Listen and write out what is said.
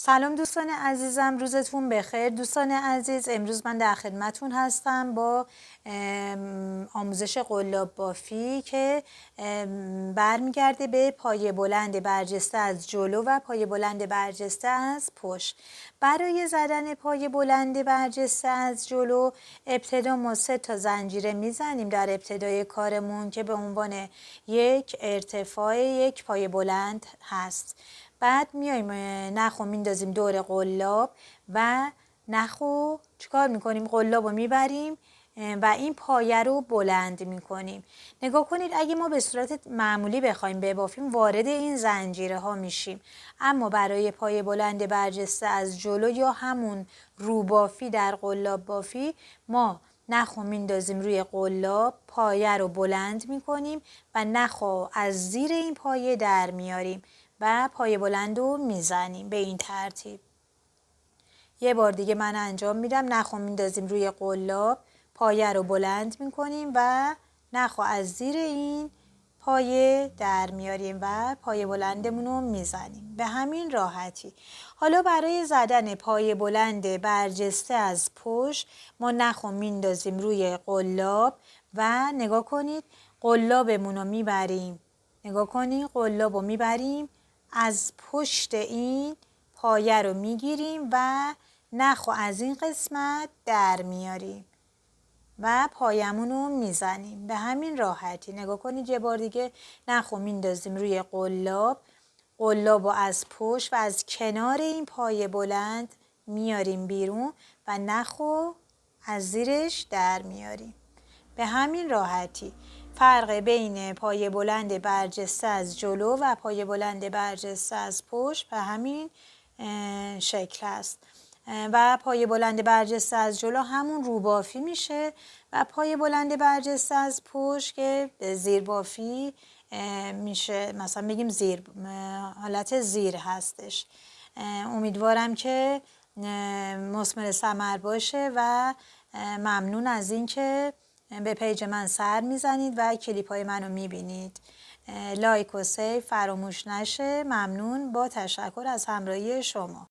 سلام دوستان عزیزم، روزتون بخیر. دوستان عزیز، امروز من در خدمتون هستم با آموزش قلاب بافی که برمیگرده به پایه بلند برجسته از جلو و پایه بلند برجسته از پشت. برای زدن پایه بلند برجسته از جلو ابتدا ما 3 تا زنجیره میزنیم در ابتدای کارمون که به عنوان یک ارتفاع یک پایه بلند هست. بعد میایم نخو میندازیم دور قلاب و نخو چیکار میکنیم؟ قلاب رو میبریم و این پایه رو بلند میکنیم. نگاه کنید، اگه ما به صورت معمولی بخوایم ببافیم وارد این زنجیره ها میشیم، اما برای پایه بلند برجسته از جلو یا همون روبافی در قلاب بافی ما نخو میندازیم روی قلاب، پایه رو بلند میکنیم و نخو از زیر این پایه در میاریم و پایه بلند رو میزنیم. به این ترتیب یه بار دیگه من انجام میدم. نخو میندازیم روی قلاب، پایه رو بلند میکنیم و نخو از زیر این پایه در میاریم و پایه بلندمون رو میزنیم. به همین راحتی. حالا برای زدن پایه بلند برجسته از پشت ما نخو میندازیم روی قلاب و نگاه کنید قلابمون رو میبریم. نگاه کنید قلاب رو میبریم از پشت این پایه رو میگیریم و نخو از این قسمت در میاریم و پایمون رو میزنیم. به همین راحتی. نگاه کنید یه بار دیگه. نخو میندازیم روی قلاب، قلاب رو از پشت و از کنار این پایه بلند میاریم بیرون و نخو از زیرش در میاریم. به همین راحتی. فرق بین پایه بلند برجسته از جلو و پایه بلند برجسته از پشت به همین شکل است. و پایه بلند برجسته از جلو همون روبافی میشه و پایه بلند برجسته از پشت که زیر بافی میشه، مثلا بگیم زیر، حالت زیر هستش. امیدوارم که مثمر ثمر باشه و ممنون از اینکه به پیج من سر میزنید و کلیپ های منو میبینید. لایک و سیو فراموش نشه. ممنون، با تشکر از همراهی شما.